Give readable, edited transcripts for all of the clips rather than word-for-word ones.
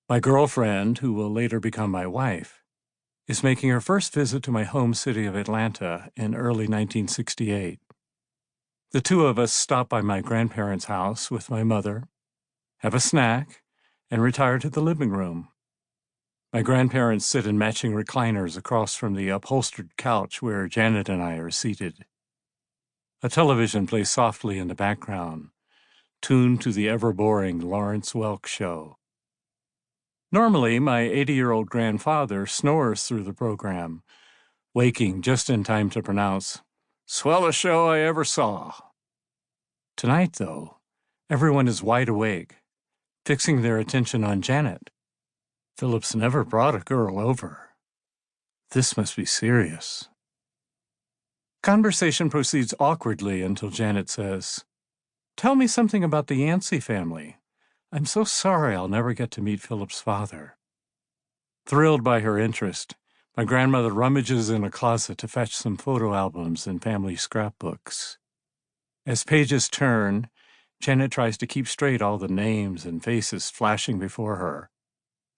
My girlfriend, who will later become my wife, is making her first visit to my home city of Atlanta in early 1968. The two of us stop by my grandparents' house with my mother, have a snack, and retire to the living room. My grandparents sit in matching recliners across from the upholstered couch where Janet and I are seated. A television plays softly in the background, tuned to the ever-boring Lawrence Welk show. Normally, my 80-year-old grandfather snores through the program, waking just in time to pronounce, "Swellest show I ever saw." Tonight, though, everyone is wide awake, fixing their attention on Janet. Phillips never brought a girl over. This must be serious. Conversation proceeds awkwardly until Janet says, "Tell me something about the Yancey family. I'm so sorry I'll never get to meet Philip's father." Thrilled by her interest, my grandmother rummages in a closet to fetch some photo albums and family scrapbooks. As pages turn, Janet tries to keep straight all the names and faces flashing before her.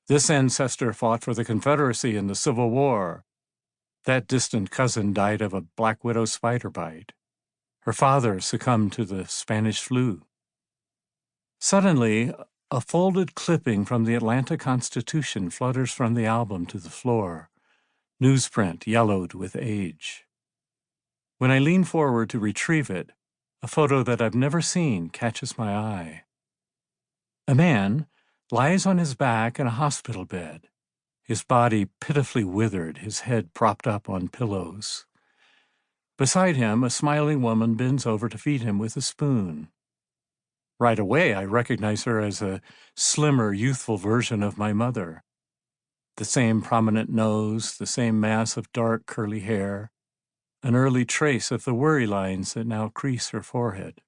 This ancestor fought for the Confederacy in the Civil War. That distant cousin died of a black widow spider bite. Her father succumbed to the Spanish flu. Suddenly, a folded clipping from the Atlanta Constitution flutters from the album to the floor, newsprint yellowed with age. When I lean forward to retrieve it, a photo that I've never seen catches my eye. A man lies on his back in a hospital bed, his body pitifully withered, his head propped up on pillows. Beside him, a smiling woman bends over to feed him with a spoon. Right away, I recognize her as a slimmer, youthful version of my mother. The same prominent nose, the same mass of dark, curly hair, an early trace of the worry lines that now crease her forehead.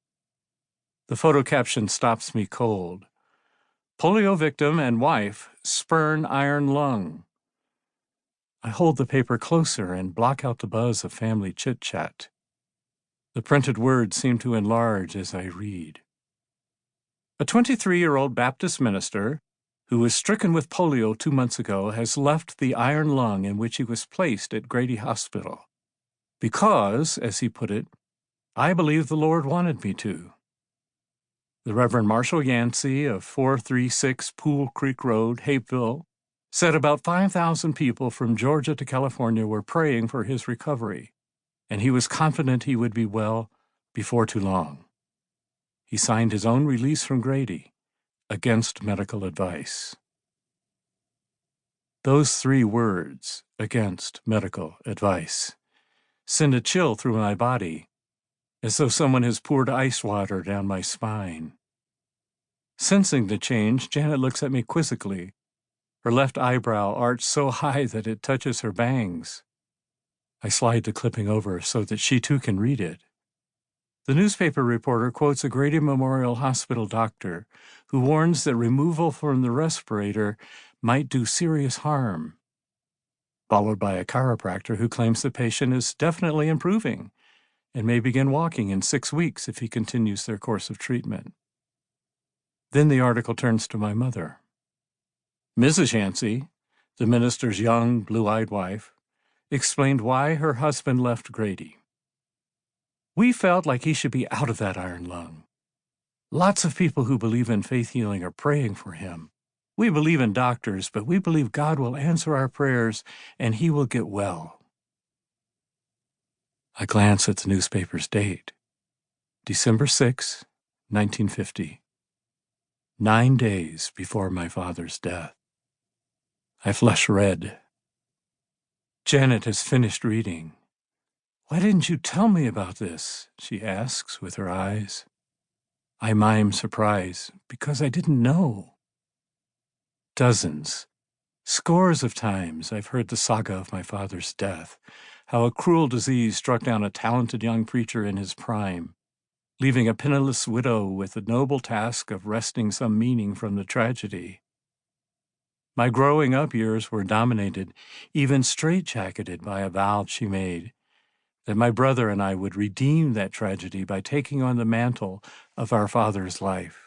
The photo caption stops me cold. "Polio victim and wife spurn iron lung." I hold the paper closer and block out the buzz of family chit-chat. The printed words seem to enlarge as I read. A 23-year-old Baptist minister who was stricken with polio 2 months ago has left the iron lung in which he was placed at Grady Hospital. Because, as he put it, "I believe the Lord wanted me to." The Reverend Marshall Yancey of 436 Pool Creek Road, Hapeville, said about 5,000 people from Georgia to California were praying for his recovery, and he was confident he would be well before too long. He signed his own release from Grady, against medical advice. Those 3 words, against medical advice, send a chill through my body, as though someone has poured ice water down my spine. Sensing the change, Janet looks at me quizzically, her left eyebrow arched so high that it touches her bangs. I slide the clipping over so that she too can read it. The newspaper reporter quotes a Grady Memorial Hospital doctor who warns that removal from the respirator might do serious harm, followed by a chiropractor who claims the patient is definitely improving and may begin walking in 6 weeks if he continues their course of treatment. Then the article turns to my mother. Mrs. Yancey, the minister's young, blue-eyed wife, explained why her husband left Grady. "We felt like he should be out of that iron lung. Lots of people who believe in faith healing are praying for him. We believe in doctors, but we believe God will answer our prayers and he will get well." I glance at the newspaper's date. December 6, 1950. 9 days before my father's death. I flush red. Janet has finished reading. "Why didn't you tell me about this?" she asks with her eyes. I mime surprise, because I didn't know. Dozens, scores of times I've heard the saga of my father's death, how a cruel disease struck down a talented young preacher in his prime, leaving a penniless widow with the noble task of wresting some meaning from the tragedy. My growing up years were dominated, even straitjacketed, by a vow she made, that my brother and I would redeem that tragedy by taking on the mantle of our father's life.